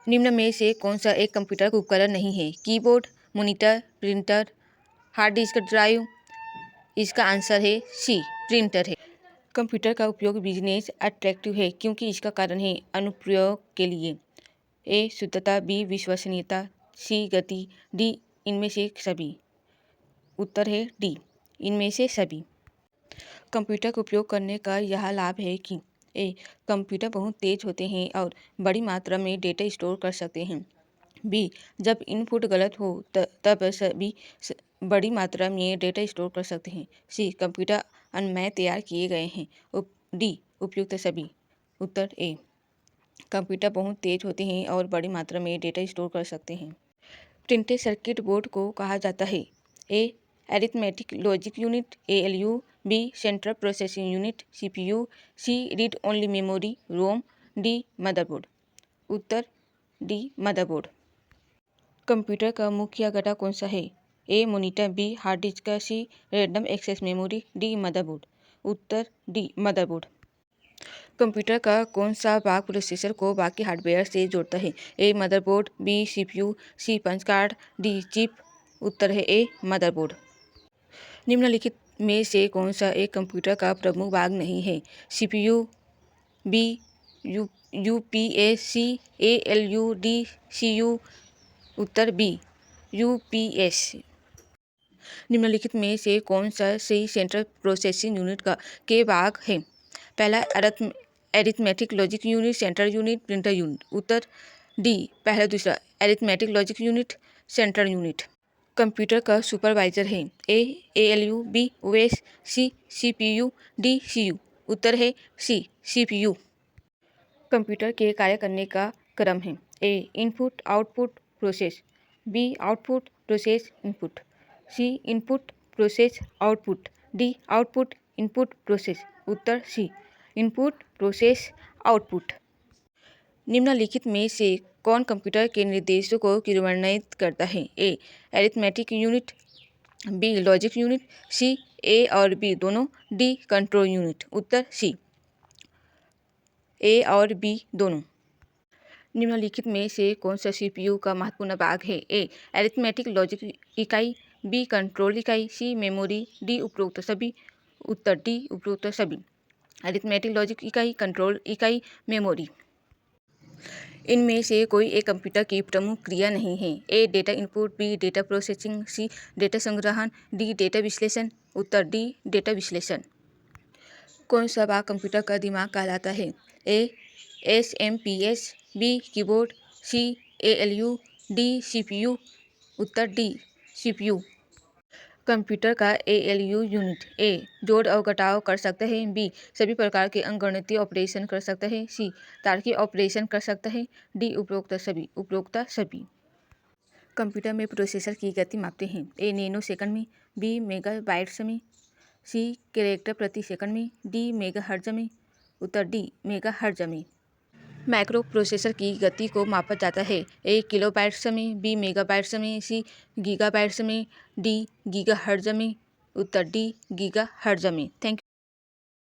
निम्न में से कौन सा एक कंप्यूटर उपकरण नहीं है? Keyboard, monitor, printer, hard disk drive. इसका आंसर है सी, प्रिंटर है। कंप्यूटर का उपयोग बिजनेस अट्रैक्टिव है क्योंकि इसका कारण है अनुप्रयोग के लिए। ए शुद्धता, बी विश्वसनीयता, सी गति, डी इनमें से सभी। उत्तर है डी, इनमें से सभी। कंप्यूटर का उपयोग करने का यह लाभ है कि ए कंप्यूटर बहुत तेज होते हैं और बड़ी मात्रा में डेटा स्टोर कर सकते हैं। बी जब इनपुट गलत हो तब सभी बड़ी मात्रा में डेटा स्टोर कर सकते हैं। सी कंप्यूटर अनमय तैयार किए गए हैं। डी उपयुक्त सभी। उत्तर ए, कंप्यूटर बहुत तेज होते हैं और बड़ी मात्रा में डेटा स्टोर कर सकते हैं। प्रिंटेड सर्किट बोर्ड को कहा जाता है? A arithmetic logic unit ALU, B central processing unit CPU, C read only memory ROM, D motherboard. उत्तर डी मदरबोर्ड। कंप्यूटर का मुख्य घटक कौन सा है? A monitor, B hard disk, C random access memory, D motherboard. उत्तर D motherboard. Computer का कौन सा भाग प्रोसेसर को बाकी हार्डवेयर से जोड़ता है? ए मदरबोर्ड, बी CPU, सी पंच कार्ड, डी चिप। उत्तर है ए मदरबोर्ड। निम्नलिखित में से कौन सा एक कंप्यूटर का प्रमुख भाग नहीं है? CPU, बी UPS, सी ALU, डी CU। उत्तर बी UPS। निम्नलिखित में से कौन सा सही सेंट्रल प्रोसेसिंग यूनिट के भाग है? पहला arithmetic logic unit, central unit, printer unit. उत्तर डी पहला दूसरा, arithmetic logic unit, central unit. Computer का सुपरवाइजर है? A ALU, B OS, C CPU, D CU। उत्तर है सी CPU। कंप्यूटर के कार्य करने का क्रम है? A input output process, B output process input, C input process output, D output input process. उत्तर सी इनपुट प्रोसेस आउटपुट। निम्नलिखित में से कौन कंप्यूटर के निर्देशों को क्रियान्वित करता है? A arithmetic unit, B logic unit, C A और बी दोनों, डी कंट्रोल यूनिट। उत्तर सी ए और बी दोनों। निम्नलिखित में से कौन सा CPU का महत्वपूर्ण भाग है? ए अरिथमेटिक लॉजिक इकाई, बी कंट्रोल इकाई, सी मेमोरी, डी उपरोक्त सभी। उत्तर डी उपरोक्त सभी। अरिथमेटिक लॉजिक इकाई, कंट्रोल इकाई, मेमोरी। इनमें से कोई एक कंप्यूटर की प्रमुख क्रिया नहीं है? A data input, B data processing, C data संग्रहण, डी डेटा विश्लेषण। उत्तर डी डेटा विश्लेषण। कौन सा भाग कंप्यूटर का दिमाग कहलाता है? ए SMPS, बी कीबोर्ड, सी ALU, डी CPU। उत्तर डी CPU। कंप्यूटर का ALU यूनिट ए जोड़ और घटाव कर सकता है, बी सभी प्रकार के अंकगणितीय ऑपरेशन कर सकता है, सी तार्किक ऑपरेशन कर सकता है, डी उपरोक्त सभी। उपरोक्त सभी। कंप्यूटर में प्रोसेसर की गति मापते हैं? ए नैनो सेकंड में, बी मेगाबाइट्स में, सी कैरेक्टर प्रति सेकंड में, डी मेगाहर्ट्ज में। उत्तर डी मेगाहर्ट्ज में। माइक्रो प्रोसेसर की गति को मापा जाता है? ए किलोबाइट्स में, बी मेगाबाइट्स में, सी गीगाबाइट्स में, डी गीगाहर्ट्ज में। उत्तर डी गीगाहर्ट्ज में। Thank you.